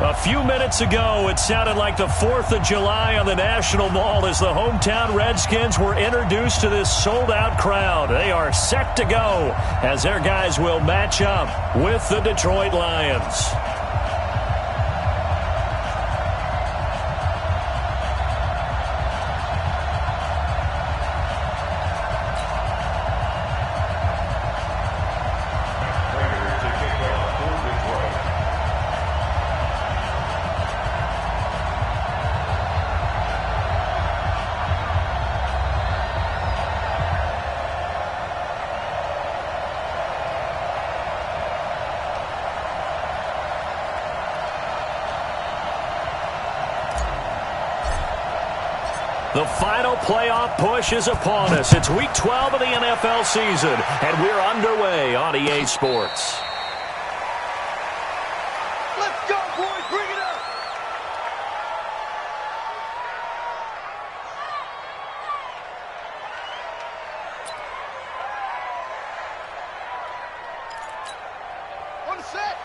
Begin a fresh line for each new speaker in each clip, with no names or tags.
A few minutes ago, it sounded like the 4th of July on the National Mall as the hometown Redskins were introduced to this sold-out crowd. They are set to go as their guys will match up with the Detroit Lions. The final playoff push is upon us. It's Week 12 of the NFL season, and we're underway on EA Sports.
Let's go, boys! Bring it up! On the set!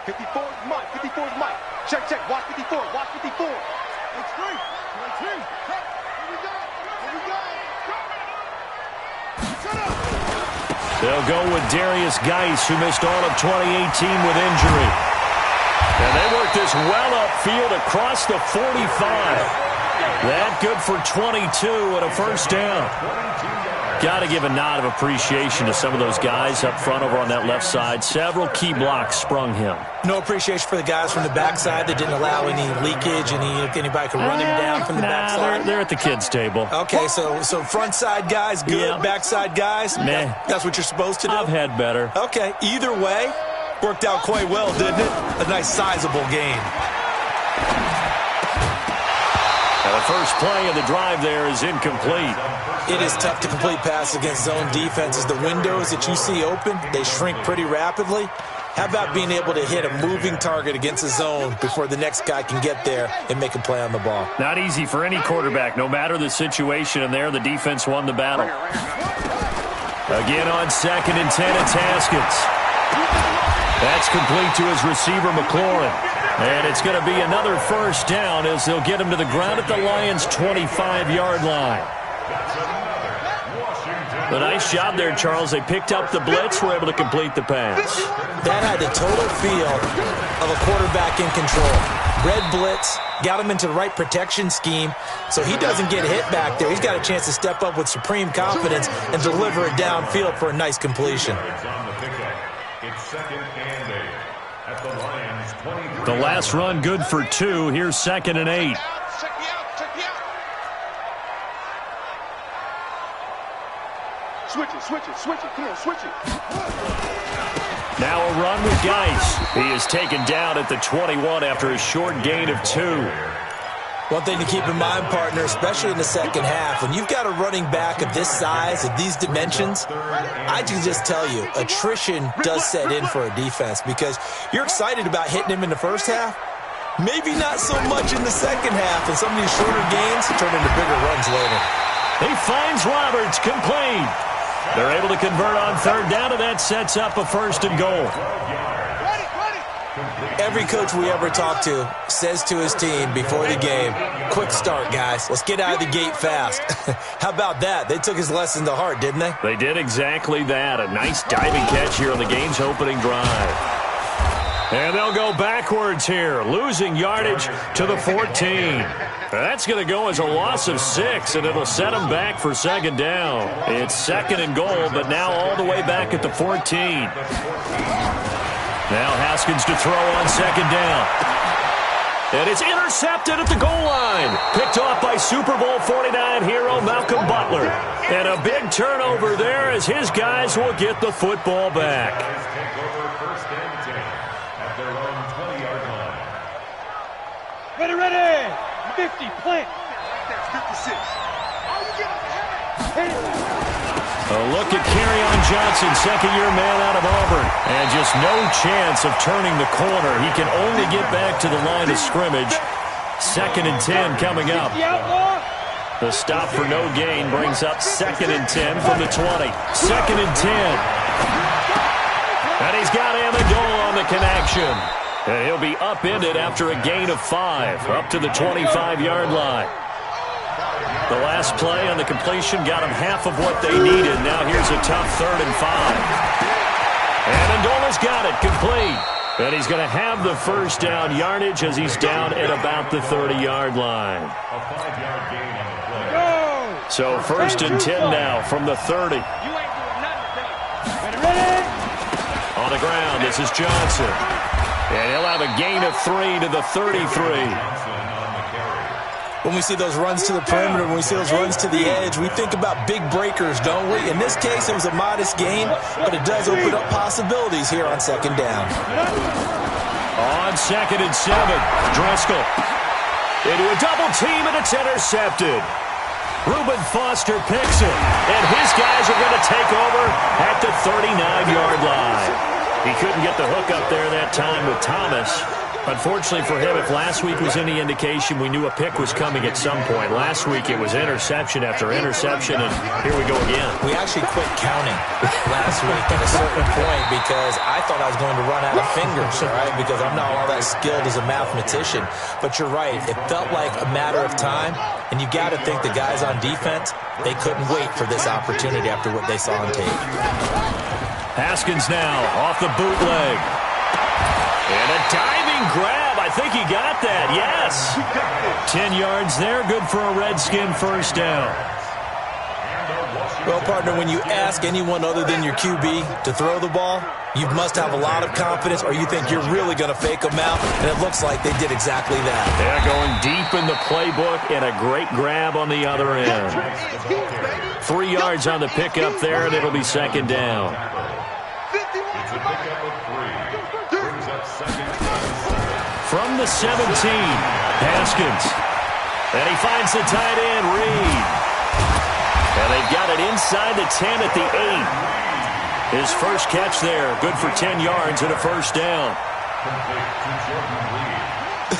54 is Mike. 54 is Mike. Check, check. Watch 54. Watch 54. It's free.
They'll go with Darius Geis, who missed all of 2018 with injury. And they work this well upfield across the 45. That good for 22 and a first down. Got to give a nod of appreciation to some of those guys up front over on that left side. Several key blocks sprung him.
No appreciation for the guys from the backside that didn't allow any leakage, anybody could run him down from the backside.
They're at the kids' table.
Okay, so front side guys, good. Yeah. Backside guys,
meh.
That's what you're supposed to do?
I've had better.
Okay, either way, worked out quite well, didn't it? A nice sizable gain.
Now the first play of the drive there is incomplete.
It is tough to complete passes against zone defenses. The windows that you see open, they shrink pretty rapidly. How about being able to hit a moving target against a zone before the next guy can get there and make a play on the ball?
Not easy for any quarterback, no matter the situation. And there, the defense won the battle. Again on 2nd and 10, it's Haskins. That's complete to his receiver, McLaurin. And it's going to be another first down as they'll get him to the ground at the Lions' 25-yard line. A nice job there, Charles. They picked up the blitz, were able to complete the pass.
That had the total feel of a quarterback in control. Red blitz, got him into the right protection scheme, so he doesn't get hit back there. He's got a chance to step up with supreme confidence and deliver it downfield for a nice completion.
The last run good for 2. Here's 2nd and 8.
Switch it. Come on, switch it.
Now a run with Geis. He is taken down at the 21 after a short gain of 2.
One thing to keep in mind, partner, especially in the second half, when you've got a running back of this size, of these dimensions, I can just tell you, attrition does set in for a defense because you're excited about hitting him in the first half. Maybe not so much in the second half, and some of these shorter gains turn into bigger runs later.
He finds Roberts, complete. They're able to convert on 3rd down, and that sets up a 1st and goal.
Every coach we ever talk to says to his team before the game, quick start, guys. Let's get out of the gate fast. How about that? They took his lesson to heart, didn't they?
They did exactly that. A nice diving catch here on the game's opening drive. And they'll go backwards here, losing yardage to the 14. That's going to go as a loss of 6, and it'll set them back for 2nd down. It's 2nd and goal, but now all the way back at the 14. Now Haskins to throw on 2nd down. And it's intercepted at the goal line. Picked off by Super Bowl 49 hero Malcolm Butler. And a big turnover there as his guys will get the football back.
50, plant. That's 56.
A look at Kerryon Johnson, second-year man out of Auburn. And just no chance of turning the corner. He can only get back to the line of scrimmage. 2nd and 10 coming up. The stop for no gain brings up 2nd and 10 from the 20. 2nd and 10. And he's got Amendola on the connection. And he'll be upended after a gain of 5, up to the 25-yard line. The last play on the completion got them half of what they needed. Now here's a tough 3rd and 5. And Andola's got it complete. And he's going to have the first down yardage as he's down at about the 30-yard line. So 1st and 10 now from the 30. On the ground, this is Johnson. And he'll have a gain of 3 to the 33.
When we see those runs to the perimeter, when we see those runs to the edge, we think about big breakers, don't we? In this case, it was a modest gain, but it does open up possibilities here on 2nd down.
On 2nd and 7, Driscoll into a double team, and it's intercepted. Reuben Foster picks it, and his guys are going to take over at the 39-yard line. He couldn't get the hook up there that time with Thomas. Unfortunately for him, if last week was any indication, we knew a pick was coming at some point. Last week it was interception after interception, and here we go again.
We actually quit counting last week at a certain point because I thought I was going to run out of fingers, all right, because I'm not all that skilled as a mathematician. But you're right. It felt like a matter of time, and you got to think the guys on defense, they couldn't wait for this opportunity after what they saw on tape.
Haskins now off the bootleg. And a diving grab. I think he got that. Yes. 10 yards there. Good for a Redskin first down.
Well, partner, when you ask anyone other than your QB to throw the ball, you must have a lot of confidence, or you think you're really going to fake them out, and it looks like they did exactly that.
Yeah, going deep in the playbook, and a great grab on the other end. 3 yards on the pickup there, and it'll be 2nd down. From the 17, Haskins. And he finds the tight end, Reed. And they've got it inside the 10 at the 8. His first catch there, good for 10 yards and a first down.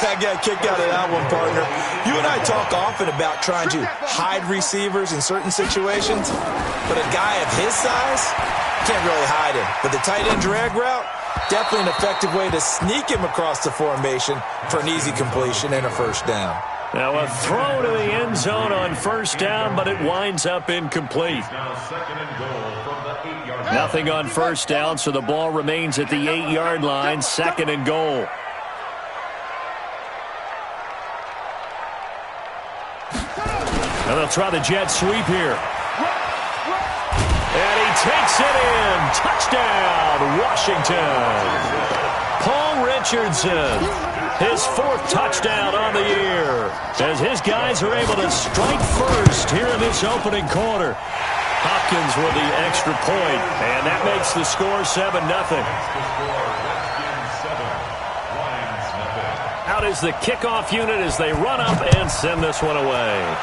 I got kicked out of that one, partner. You and I talk often about trying to hide receivers in certain situations, but a guy of his size can't really hide him. But the tight end drag route, definitely an effective way to sneak him across the formation for an easy completion and a first down.
Now a throw to the end zone on first down, but it winds up incomplete. Nothing on first down, so the ball remains at the 8-yard line, 2nd and goal. And they'll try the jet sweep here. And he takes it in. Touchdown, Washington. Paul Richardson, his 4th touchdown on the year, as his guys are able to strike first here in this opening quarter. Hopkins with the extra point, and that makes the score 7-0. Out is the kickoff unit as they run up and send this one away.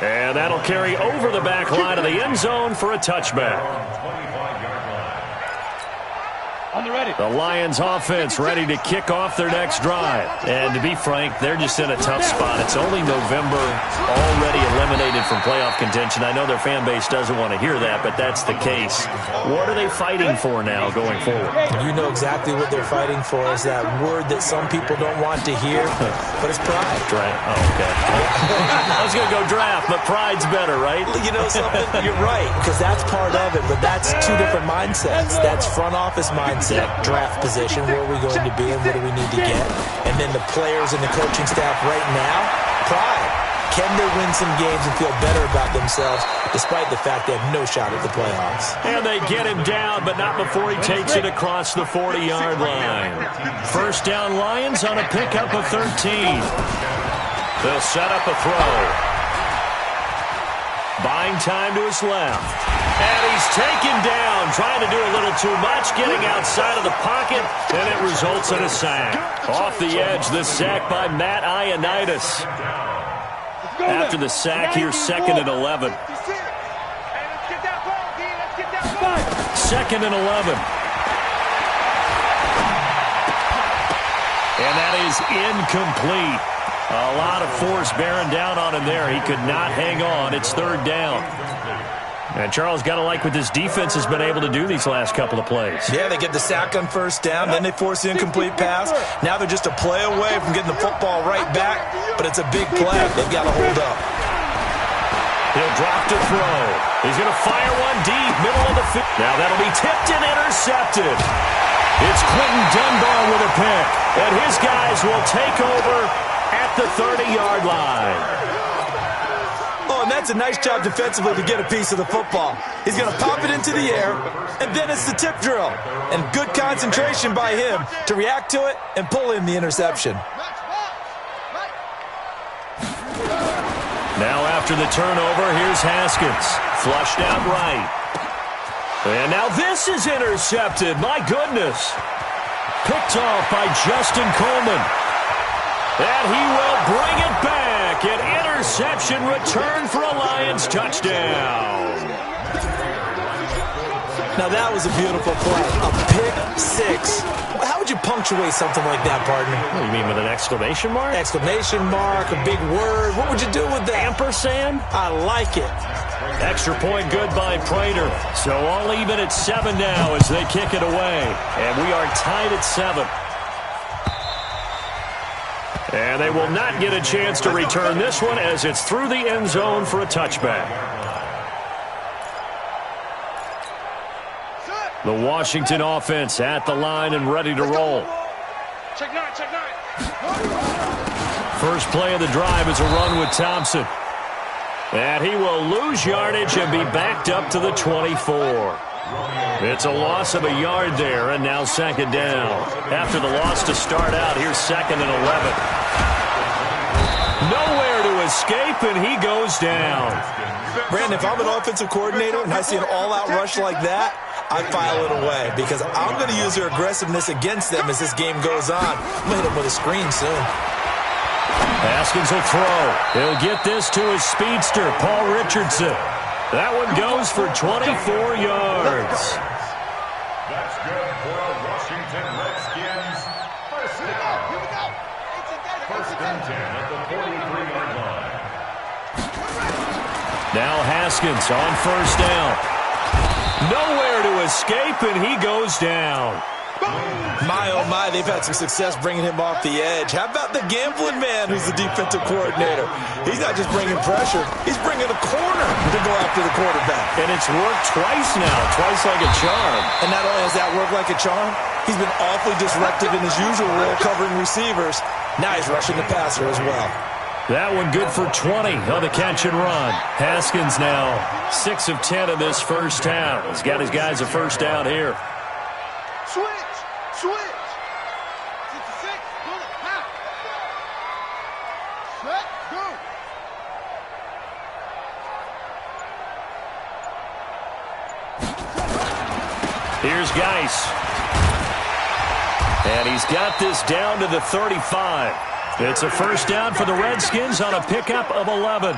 And that'll carry over the back line of the end zone for a touchback. The Lions offense ready to kick off their next drive. And to be frank, they're just in a tough spot. It's only November, already eliminated from playoff contention. I know their fan base doesn't want to hear that, but that's the case. What are they fighting for now going forward?
You know exactly what they're fighting for is that word that some people don't want to hear, but it's pride.
Draft. Oh, okay. I was going to go draft, but pride's better, right?
You know something? You're right, because that's part of it, but that's two different mindsets. That's front office mindset. Draft position, where are we going to be and what do we need to get? And then the players and the coaching staff right now, pride. Can they win some games and feel better about themselves despite the fact they have no shot at the playoffs?
And they get him down, but not before he takes it across the 40-yard line. First down Lions on a pickup of 13. They'll set up a throw. Buying time to his left. And he's taken down, trying to do a little too much, getting outside of the pocket, and it results in a sack. Off the edge, the sack by Matt Ioannidis. After the sack, here's 2nd and 11. 2nd and 11. And that is incomplete. A lot of force bearing down on him there. He could not hang on. It's 3rd down. And Charles, got to like what this defense has been able to do these last couple of plays.
Yeah, they get the sack on first down, then they force the incomplete pass. Now they're just a play away from getting the football right back, but it's a big play. They've got to hold up.
He'll drop to throw. He's going to fire one deep, middle of the field. Now that'll be tipped and intercepted. It's Quentin Dunbar with a pick, and his guys will take over at the 30-yard line.
Oh, and that's a nice job defensively to get a piece of the football. He's going to pop it into the air, and then it's the tip drill. And good concentration by him to react to it and pull in the interception.
Now after the turnover, here's Haskins. Flushed out right. And now this is intercepted. My goodness. Picked off by Justin Coleman. And he will bring it back. An interception return for a Lions touchdown.
Now that was a beautiful play. A pick six. How would you punctuate something like that, partner?
What do you mean, with an exclamation mark?
Exclamation mark, a big word. What would you do with that?
Ampersand?
I like it.
Extra point good by Prater. So all even at 7 now as they kick it away. And we are tied at 7. And they will not get a chance to return this one as it's through the end zone for a touchback. The Washington offense at the line and ready to roll.
Check nine.
First play of the drive is a run with Thompson. And he will lose yardage and be backed up to the 24. It's a loss of a yard there, and now second down. After the loss to start out, here's 2nd and 11. Nowhere to escape, and he goes down.
Brandon, if I'm an offensive coordinator and I see an all-out rush like that, I file it away because I'm going to use their aggressiveness against them as this game goes on. I'm going to hit them with a screen soon.
Haskins will throw. He'll get this to his speedster, Paul Richardson. That one goes for 24 yards.
That's good for a Washington Redskins. First down. First and 10 at the 43-yard line.
Now Haskins on first down. Nowhere to escape, and he goes down.
My, oh my, they've had some success bringing him off the edge. How about the gambling man who's the defensive coordinator? He's not just bringing pressure. He's bringing a corner to go after the quarterback.
And it's worked twice now, twice like a charm.
And not only has that worked like a charm, he's been awfully disruptive in his usual role covering receivers. Now he's rushing the passer as well.
That one good for 20 on the catch and run. Haskins now 6 of 10 in this first half. He's got his guys a first down here.
Switch. 6 to 6. Pull it. Now. Set. Go.
Here's Geis. And he's got this down to the 35. It's a first down for the Redskins on a pickup of 11.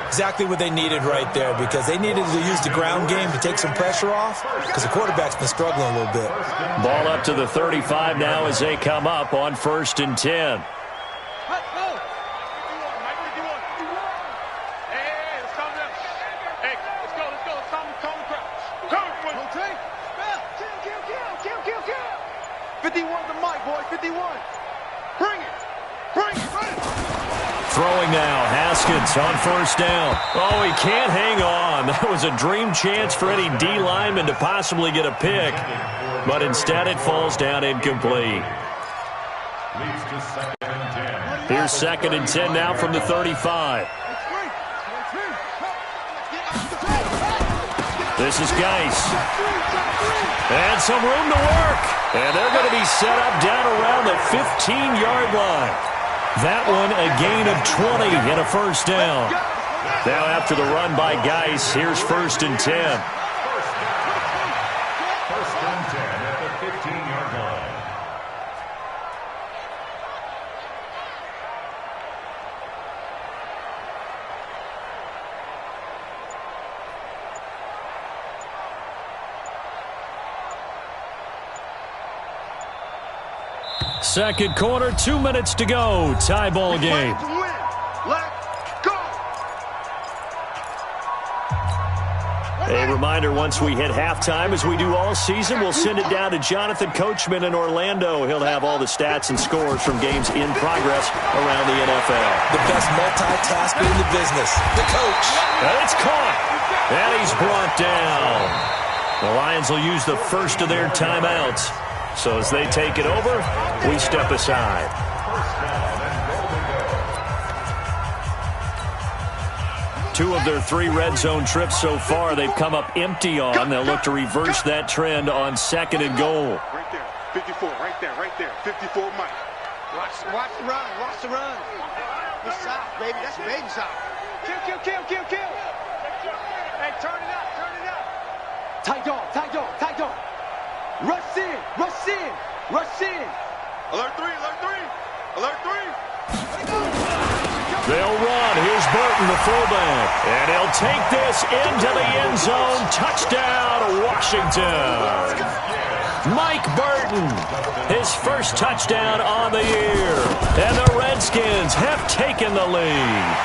Exactly what they needed right there because they needed to use the ground game to take some pressure off because the quarterback's been struggling a little bit.
Ball up to the 35 now as they come up on 1st and 10. Throwing now, Haskins on first down. Oh, he can't hang on. That was a dream chance for any D lineman to possibly get a pick, but instead it falls down incomplete. Here's 2nd and 10 now from the 35. This is Geis. And some room to work. And they're going to be set up down around the 15-yard line. That one a gain of 20 and a first down. Now after the run by Geis, here's 1st and 10.
First and 10 at the 15-yard line.
Second quarter, 2 minutes to go. Tie ball game. A reminder, once we hit halftime, as we do all season, we'll send it down to Jonathan Coachman in Orlando. He'll have all the stats and scores from games in progress around the NFL.
The best multitasker in the business, the coach.
And it's caught, and he's brought down. The Lions will use the first of their timeouts. So as they take it over, we step aside. Two of their 3 red zone trips so far, they've come up empty on. They'll look to reverse that trend on 2nd and goal.
Right there. 54. Right there. 54 Mike. Watch the run. Watch the run. Good shot, baby. That's a baby shot. Kill. Hey, turn it up. Tight dog. Rush in. Alert 3.
They'll run. Here's Burton, the fullback. And he'll take this into the end zone. Touchdown, Washington. Mike Burton, his first touchdown on the year. And the Redskins have taken the lead.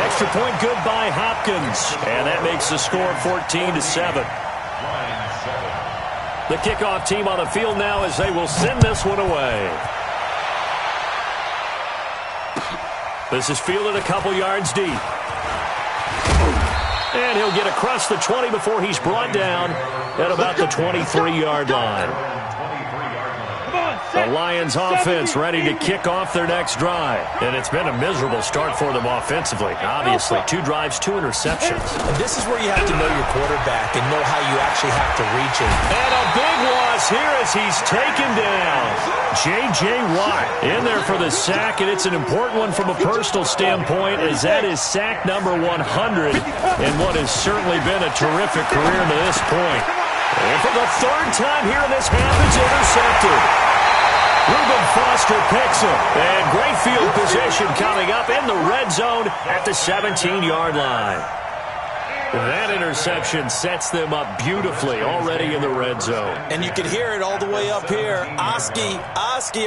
Extra point good by Hopkins. And that makes the score 14-7. The kickoff team on the field now as they will send this one away. This is fielded a couple yards deep. And he'll get across the 20 before he's brought down at about the 23-yard line. The Lions offense ready to kick off their next drive. And it's been a miserable start for them offensively. Obviously, 2 drives, 2 interceptions.
And this is where you have to know your quarterback and know how you actually have to reach him.
And a big loss here as he's taken down. J.J. Watt in there for the sack, and it's an important one from a personal standpoint as that is sack number 100 in what has certainly been a terrific career to this point. And for the 3rd time here in this half, it's intercepted. Reuben Foster picks him. And great field position coming up in the red zone at the 17-yard line. That interception sets them up beautifully already in the red zone.
And you can hear it all the way up here. Oski,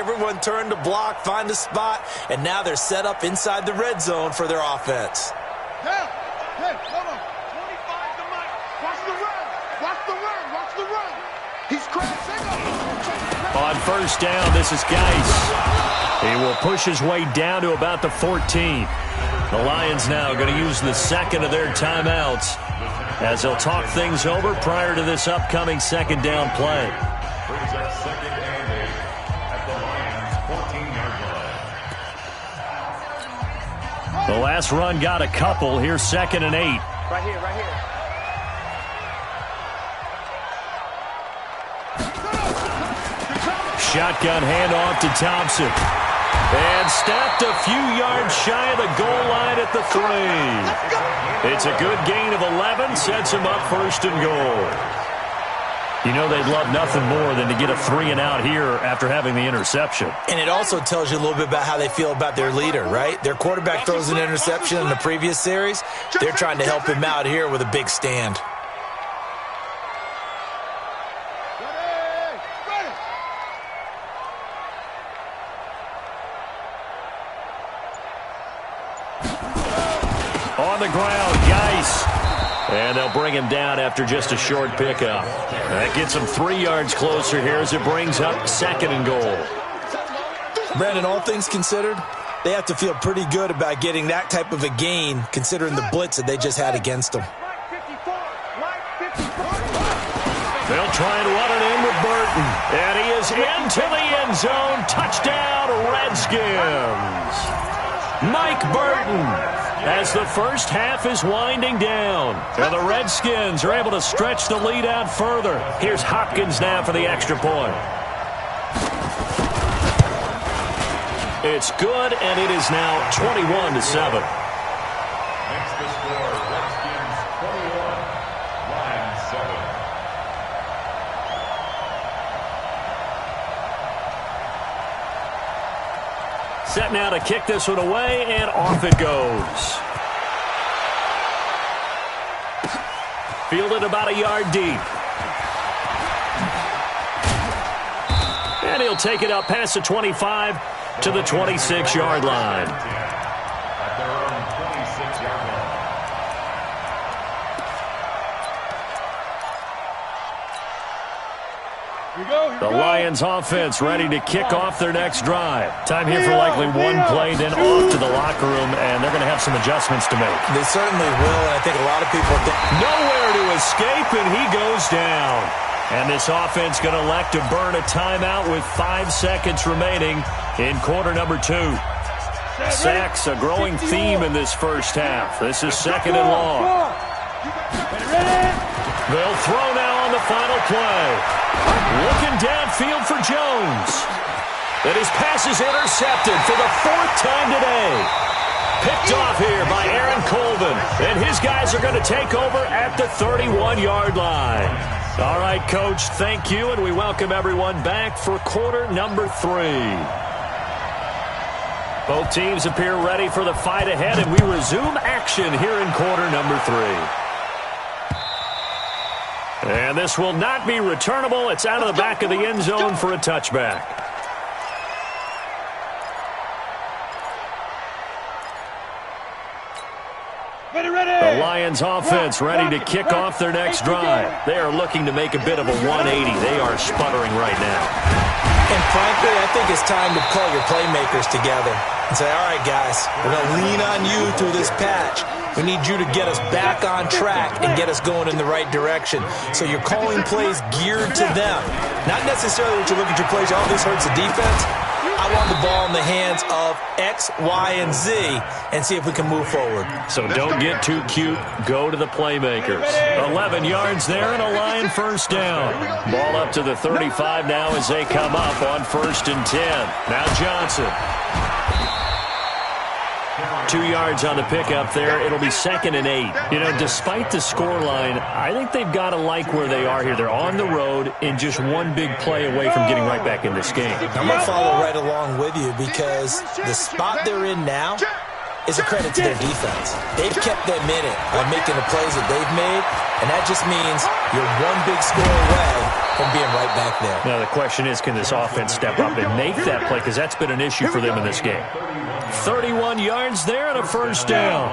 everyone turned to block, find a spot, and now they're set up inside the red zone for their offense.
Hey, hold on. 25 to Mike. Watch the run. He's crashing.
On first down, this is Geis. He will push his way down to about the 14. The Lions now going to use the 2nd of their timeouts as they'll talk things over prior to this upcoming 2nd down play.
Brings up 2nd and 8 at the Lions' 14-yard line.
The last run got a couple. Here's 2nd and 8.
Right here.
Shotgun handoff to Thompson. And stopped a few yards shy of the goal line at the 3. It's a good gain of 11. Sets him up 1st and goal. You know they'd love nothing more than to get a 3-and-out here after having the interception.
And it also tells you a little bit about how they feel about their leader, right? Their quarterback throws an interception in the previous series. They're trying to help him out here with a big stand.
On the ground, Geis. And they'll bring him down after just a short pickup. That gets him 3 yards closer here as it brings up 2nd and goal.
Brandon, all things considered, they have to feel pretty good about getting that type of a gain considering the blitz that they just had against them.
They'll try and run it in with Burton. And he is into the end zone. Touchdown, Redskins. Mike Burton. As the first half is winding down. And the Redskins are able to stretch the lead out further. Here's Hopkins now for the extra point. It's good, and it is now 21-7.
Makes the score Redskins 21, Lions 7.
Set now to kick this one away, and off it goes. Fielded about a yard deep. And he'll take it up past the 25 to the 26-yard line.
At their own 26-yard
The Lions offense ready to kick off their next drive. Time here for likely one play, then off to the locker room, and they're going to have some adjustments to make.
They certainly will, and I think a lot of people think
nowhere to escape, and he goes down. And this offense going to elect to burn a timeout with 5 seconds remaining in quarter number 2. Sacks, a growing theme in this first half. This is 2nd and long. They'll throw now on the final play. Looking downfield for Jones. And his pass is intercepted for the 4th time today. Picked off here by Aaron Colvin. And his guys are going to take over at the 31-yard line. All right, Coach, thank you, and we welcome everyone back for quarter number 3. Both teams appear ready for the fight ahead, and we resume action here in quarter number 3. And this will not be returnable. It's out of the back of the end zone for a touchback. The Lions offense ready to kick off their next drive. They are looking to make a bit of a 180. They are sputtering right now.
And frankly, I think it's time to call your playmakers together and say, all right, guys, we're going to lean on you through this patch. We need you to get us back on track and get us going in the right direction. So you're calling plays geared to them. Not necessarily that you look at your plays, oh, this hurts the defense. I want the ball in the hands of X, Y, and Z and see if we can move forward.
So don't get too cute. Go to the playmakers. 11 yards there and a Lion first down. Ball up to the 35 now as they come up on 1st and 10. Now Johnson. 2 yards on the pickup there. It'll be 2nd and 8. You know, despite the scoreline, I think they've got to like where they are here. They're on the road and just one big play away from getting right back in this game.
I'm going to follow right along with you because the spot they're in now is a credit to their defense. They've kept them in it by making the plays that they've made, and that just means you're one big score away from being right back there.
Now the question is, can this offense step up and make that play? Because that's been an issue for them in this game. 31 yards there and a first down.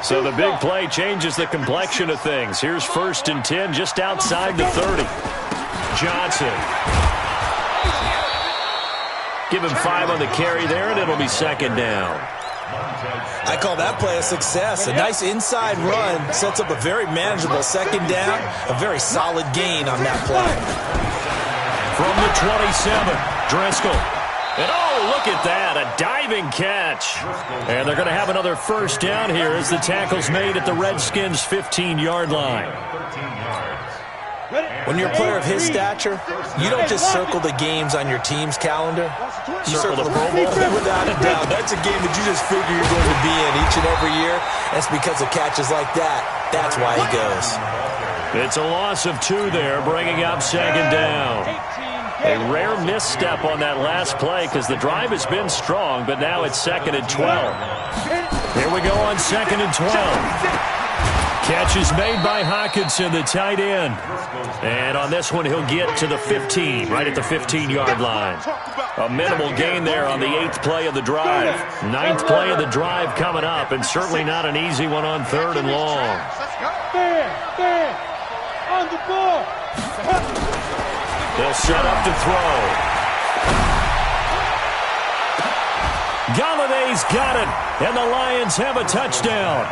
So the big play changes the complexion of things. Here's 1st and 10 just outside the 30. Johnson. Give him 5 on the carry there, and it'll be 2nd down.
I call that play a success. A nice inside run sets up a very manageable 2nd down, a very solid gain on that play.
From the 27, Driscoll. And oh, look at that, a diving catch. And they're going to have another first down here as the tackle's made at the Redskins' 15-yard line.
When you're a player of his stature, you don't just circle the games on your team's calendar. You circle the Pro Bowl. Without a doubt. That's a game that you just figure you're going to be in each and every year. That's because of catches like that. That's why he goes.
It's a loss of 2 there, bringing up 2nd down. A rare misstep on that last play because the drive has been strong, but now it's 2nd and 12. Here we go on 2nd and 12. Catch is made by Hawkinson, the tight end. And on this one, he'll get to the 15, right at the 15-yard line. A minimal gain there on the 8th play of the drive. 9th play of the drive coming up, and certainly not an easy one on 3rd and long.
On the ball.
They'll set up to throw. Galladay's got it, and the Lions have a touchdown.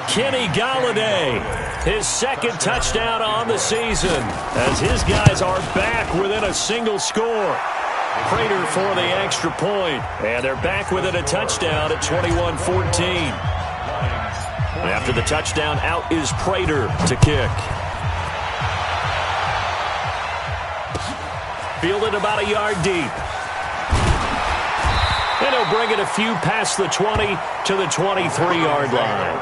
Kenny Galladay, his 2nd touchdown on the season, as his guys are back within a single score. Prater for the extra point, and they're back within a touchdown at 21-14. After the touchdown, out is Prater to kick. Fielded about a yard deep. And he'll bring it a few past the 20 to the 23-yard line.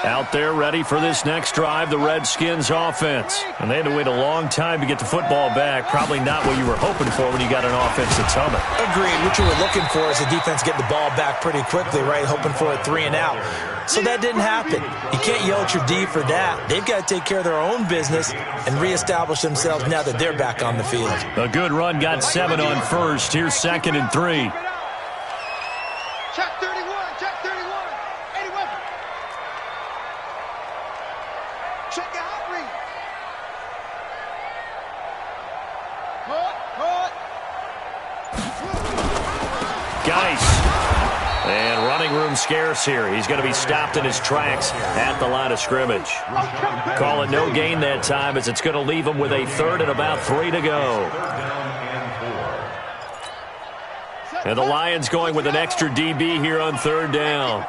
Out there ready for this next drive, the Redskins offense. And they had to wait a long time to get the football back. Probably not what you were hoping for when you got an offense that's humming.
Agreed. What you were looking for is the defense get the ball back pretty quickly, right? Hoping for a 3 and out. So that didn't happen. You can't yell at your D for that. They've got to take care of their own business and reestablish themselves now that they're back on the field.
A good run, got 7 on 1st. Here's 2nd and 3.
Check 31, check 31. Check out, read.
Geis. And running room scarce here. He's going to be stopped in his tracks at the line of scrimmage. Call it no gain that time as it's going to leave him with a third and about 3 to go. And the Lions going with an extra DB here on third down.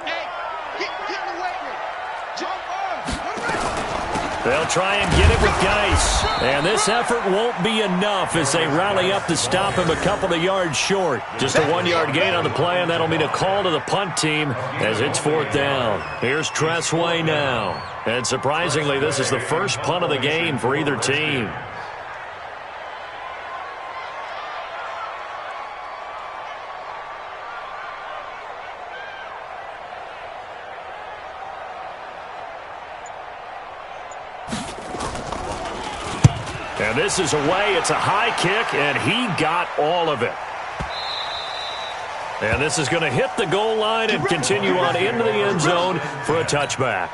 They'll try and get it with Geis. And this effort won't be enough as they rally up to stop him a couple of yards short. Just a 1-yard gain on the play, and that'll mean a call to the punt team as it's fourth down. Here's Tressway now. And surprisingly, this is the first punt of the game for either team. And this is away. It's a high kick, and he got all of it. And this is going to hit the goal line and continue on into the end zone for a touchback.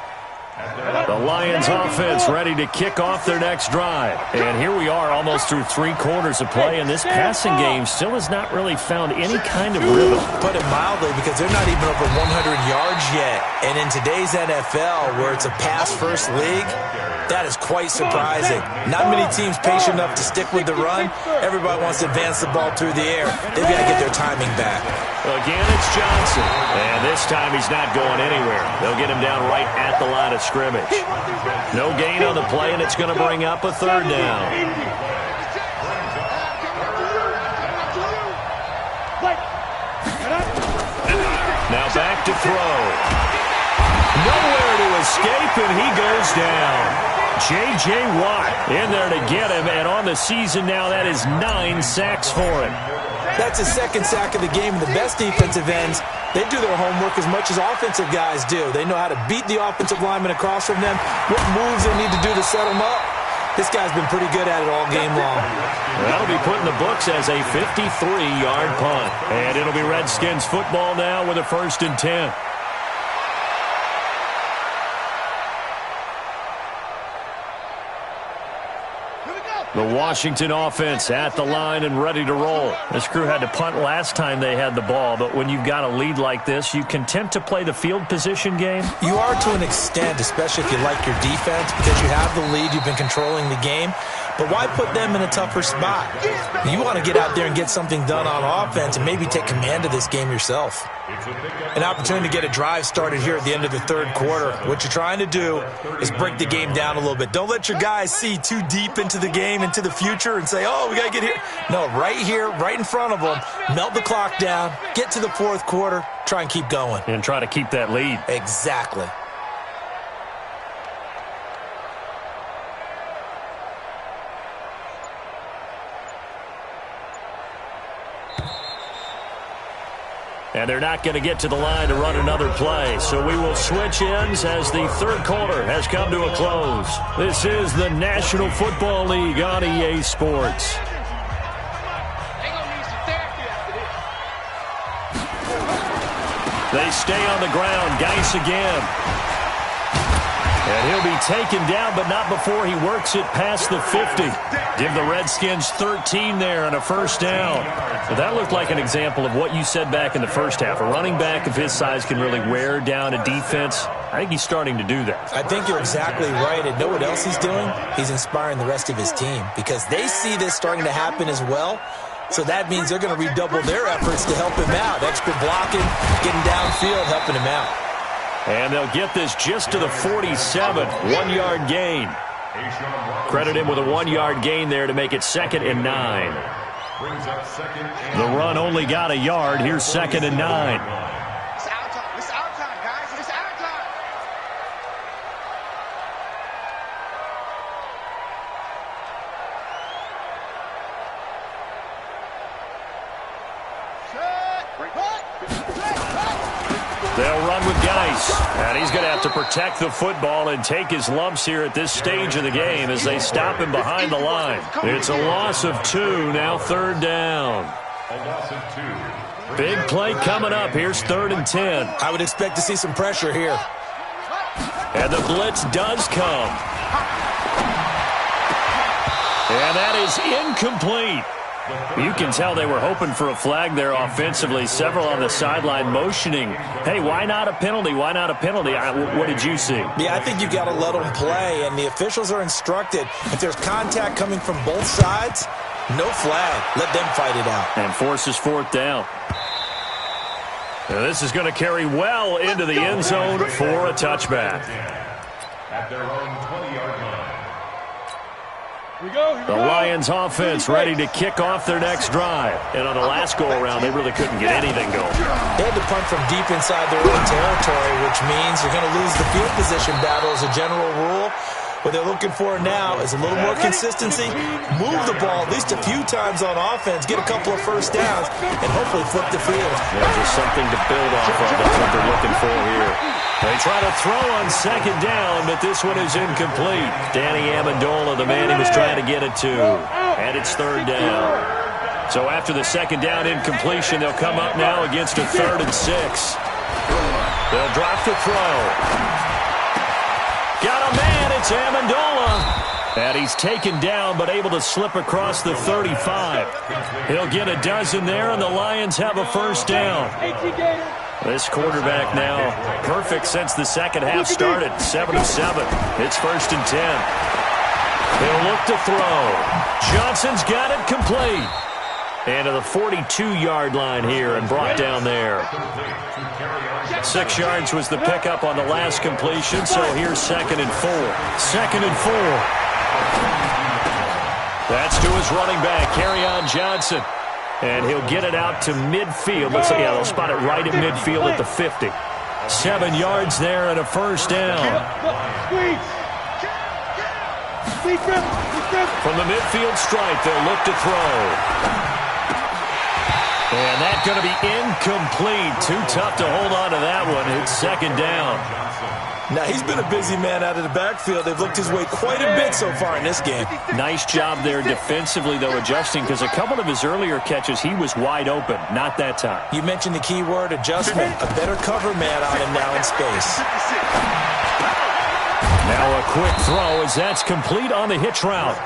The Lions offense ready to kick off their next drive. And here we are almost through 3 quarters of play, and this passing game still has not really found any kind of rhythm.
Put it mildly, because they're not even over 100 yards yet. And in today's NFL, where it's a pass-first league, that is quite surprising. Not many teams patient enough to stick with the run. Everybody wants to advance the ball through the air. They've got to get their timing back.
Again, it's Johnson. And this time he's not going anywhere. They'll get him down right at the line of scrimmage. No gain on the play, and it's going to bring up a third down. Now back to throw. Nowhere to escape, and he goes down. J.J. Watt in there to get him, and on the season now, that is 9 sacks for him.
That's his second sack of the game. The best defensive ends, they do their homework as much as offensive guys do. They know how to beat the offensive lineman across from them, what moves they need to do to set them up. This guy's been pretty good at it all game long.
That'll be put in the books as a 53-yard punt. And it'll be Redskins football now with a 1st and 10. The Washington offense at the line and ready to roll. This crew had to punt last time they had the ball, but when you've got a lead like this, you content to play the field position game?
You are to an extent, especially if you like your defense, because you have the lead, you've been controlling the game. But why put them in a tougher spot? You want to get out there and get something done on offense and maybe take command of this game yourself. An opportunity to get a drive started here at the end of the third quarter. What you're trying to do is break the game down a little bit. Don't let your guys see too deep into the game, into the future, and say, oh, we got to get here. No, right here, right in front of them, melt the clock down, get to the fourth quarter, try and keep going.
And try to keep that lead.
Exactly.
And they're not going to get to the line to run another play. So we will switch ends as the third quarter has come to a close. This is the National Football League on EA Sports. They stay on the ground. Geis again. And he'll be taken down, but not before he works it past the 50. Give the Redskins 13 there and a 1st down. But that looked like an example of what you said back in the first half. A running back of his size can really wear down a defense. I think he's starting to do that.
I think you're exactly right. And know what else he's doing? He's inspiring the rest of his team because they see this starting to happen as well. So that means they're going to redouble their efforts to help him out. Extra blocking, getting downfield, helping him out.
And they'll get this just to the 47, 1-yard gain. Credit him with a 1-yard gain there to make it 2nd and 9. The run only got a yard. Here's 2nd and 9.
It's our time. It's our time, guys. It's our time.
They'll run with Geis. And he's going to have to protect the football and take his lumps here at this stage of the game as they stop him behind the line. It's a loss of 2, now 3rd down.
A loss of 2.
Big play coming up. Here's 3rd and 10.
I would expect to see some pressure here.
And the blitz does come. And that is incomplete. You can tell they were hoping for a flag there offensively. Several on the sideline motioning, hey, why not a penalty? Why not a penalty? What did you see?
Yeah, I think you got to let them play, and the officials are instructed. If there's contact coming from both sides, no flag. Let them fight it out.
And forces fourth down. Now this is going to carry well into the end zone for a touchback.
At their own 20-yard line.
The Lions offense ready to kick off their next drive. And on the last go-around, they really couldn't get anything going.
They had to punt from deep inside their own territory, which means you're going to lose the field position battle as a general rule. What they're looking for now is a little more consistency, move the ball at least a few times on offense, get a couple of first downs, and hopefully flip the field.
Yeah, just something to build off of. That's what they're looking for here. They try to throw on second down, but this one is incomplete. Danny Amendola, the man he was trying to get it to. And it's third down. So after the second down incompletion, they'll come up now against a 3rd and 6. They'll drop the throw. Got a man, it's Amendola. And he's taken down, but able to slip across the 35. He'll get a dozen there, and the Lions have a first down. This quarterback now perfect since the second half started. 7 of 7. It's 1st and 10. They'll look to throw. Johnson's got it complete. And to the 42-yard line here and brought down there. 6 yards was the pickup on the last completion, so here's 2nd and 4. 2nd and 4. That's to his running back, Kerryon Johnson. And he'll get it out to midfield. Looks like, yeah, they'll spot it right at midfield at the 50. 7 yards there and a first down. From the midfield stripe, they'll look to throw. And that's going to be incomplete. Too tough to hold on to that one. It's 2nd down.
Now, he's been a busy man out of the backfield. They've looked his way quite a bit so far in this game.
Nice job there defensively, though, adjusting, because a couple of his earlier catches, he was wide open. Not that time.
You mentioned the key word, adjustment. A better cover man on him now in space.
Now a quick throw as that's complete on the hitch route.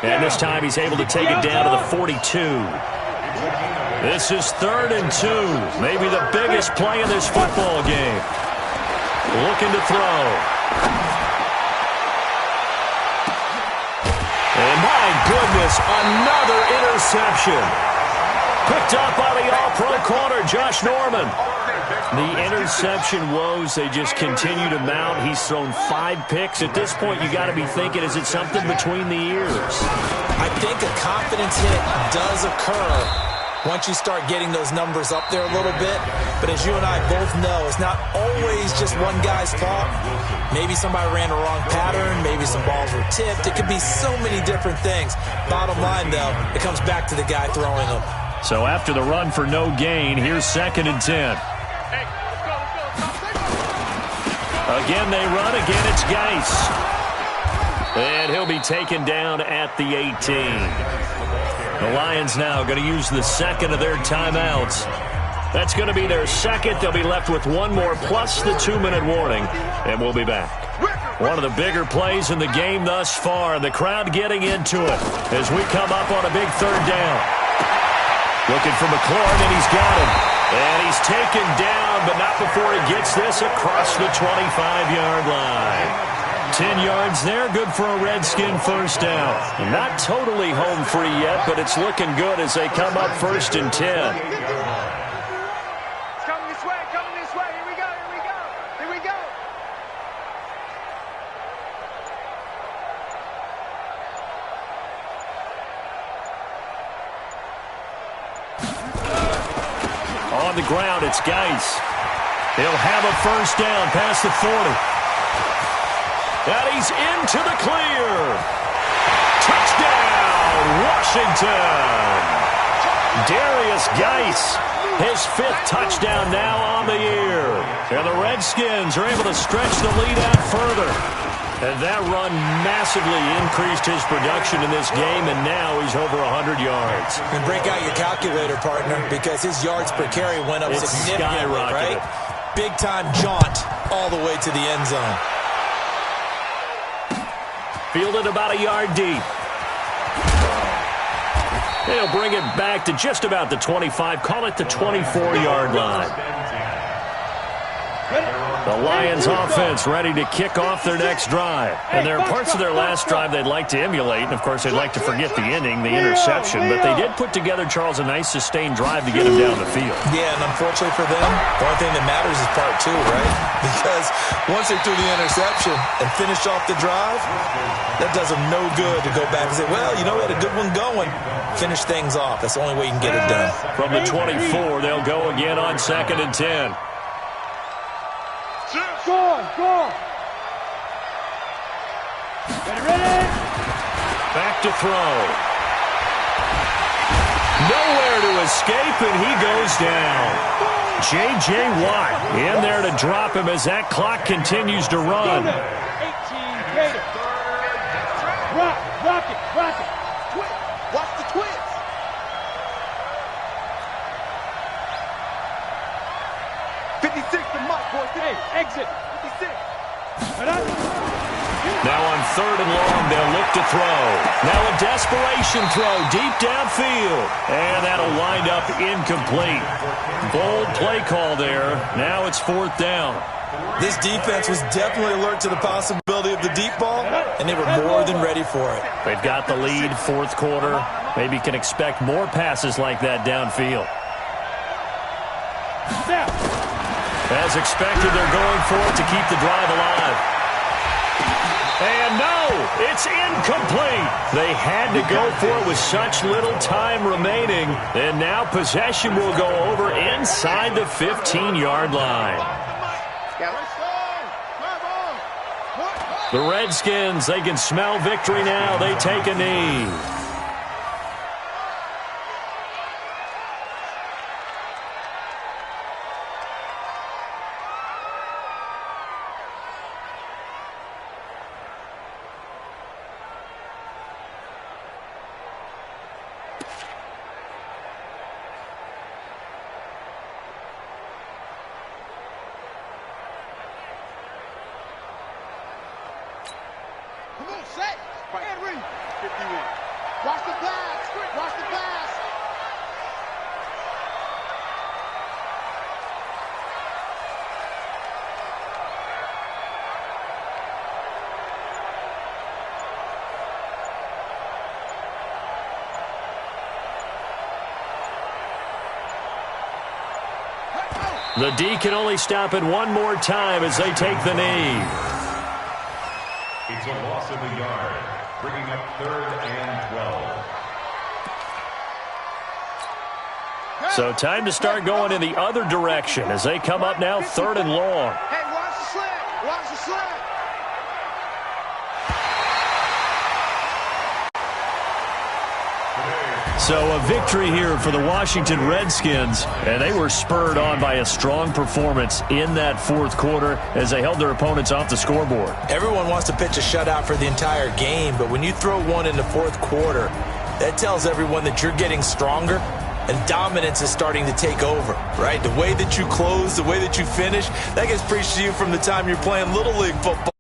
And this time he's able to take it down to the 42. This is 3rd and 2. Maybe the biggest play in this football game. Looking to throw. And my goodness, another interception. Picked up by the all-pro corner, Josh Norman. The interception woes, they just continue to mount. He's thrown 5 picks. At this point, you got to be thinking, is it something between the ears?
I think a confidence hit does occur once you start getting those numbers up there a little bit. But as you and I both know, it's not always just one guy's fault. Maybe somebody ran a wrong pattern. Maybe some balls were tipped. It could be so many different things. Bottom line, though, it comes back to the guy throwing them.
So after the run for no gain, here's 2nd and 10. Again, they run. Again, it's Geis. And he'll be taken down at the 18. The Lions now going to use the 2nd of their timeouts. That's going to be their 2nd. They'll be left with 1 more plus the 2-minute warning, and we'll be back. One of the bigger plays in the game thus far, and the crowd getting into it as we come up on a big 3rd down. Looking for McLaurin, and he's got him. And he's taken down, but not before he gets this across the 25-yard line. 10 yards there, good for a Redskin first down. Not totally home free yet, but it's looking good as they come up 1st and 10.
It's coming this way, Here we go.
On the ground, it's Geis. He'll have a first down past the 40. And he's into the clear. Touchdown, Washington. Darius Geis, his 5th touchdown now on the year. And the Redskins are able to stretch the lead out further. And that run massively increased his production in this game, and now he's over 100 yards.
And break out your calculator, partner, because his yards per carry went up significantly, right? Big-time jaunt all the way to the end zone.
Fielded about a yard deep. They'll bring it back to just about the 25. Call it the 24-yard line. The Lions offense ready to kick off their next drive. And there are parts of their last drive they'd like to emulate. And, of course, they'd like to forget the inning, the interception. But they did put together, Charles, a nice sustained drive to get them down the field.
Yeah, and unfortunately for them, the only thing that matters is part two, right? Because once they threw the interception and finished off the drive, that does them no good to go back and say, well, you know, we had a good one going. Finish things off. That's the only way you can get it done.
From the 24, they'll go again on 2nd and 10.
Go. Ready?
Back to throw. Nowhere to escape, and he goes down. J.J. Watt in there to drop him as that clock continues to run.
18 Gator. Rock it. Watch the twist. Exit. 56.
Now on 3rd and long, they'll look to throw. Now a desperation throw deep downfield. And that'll wind up incomplete. Bold play call there. Now it's 4th down.
This defense was definitely alert to the possibility of the deep ball, and they were more than ready for it.
They've got the lead, 4th quarter. Maybe can expect more passes like that downfield. As expected, they're going for it to keep the drive alive. And no, it's incomplete. They had to go for it with such little time remaining. And now possession will go over inside the 15-yard line. The Redskins, they can smell victory now. They take a knee.
Set. Henry. 51. Watch the pass. Watch the pass.
The D can only stop it one more time as they take the knee.
It's a loss of a yard, bringing up 3rd and 12.
So time to start going in the other direction as they come up now 3rd and long.
Hey, watch the slant. Watch the slant.
So a victory here for the Washington Redskins, and they were spurred on by a strong performance in that 4th quarter as they held their opponents off the scoreboard.
Everyone wants to pitch a shutout for the entire game, but when you throw one in the 4th quarter, that tells everyone that you're getting stronger and dominance is starting to take over, right? The way that you close, the way that you finish, that gets preached to you from the time you're playing Little League football.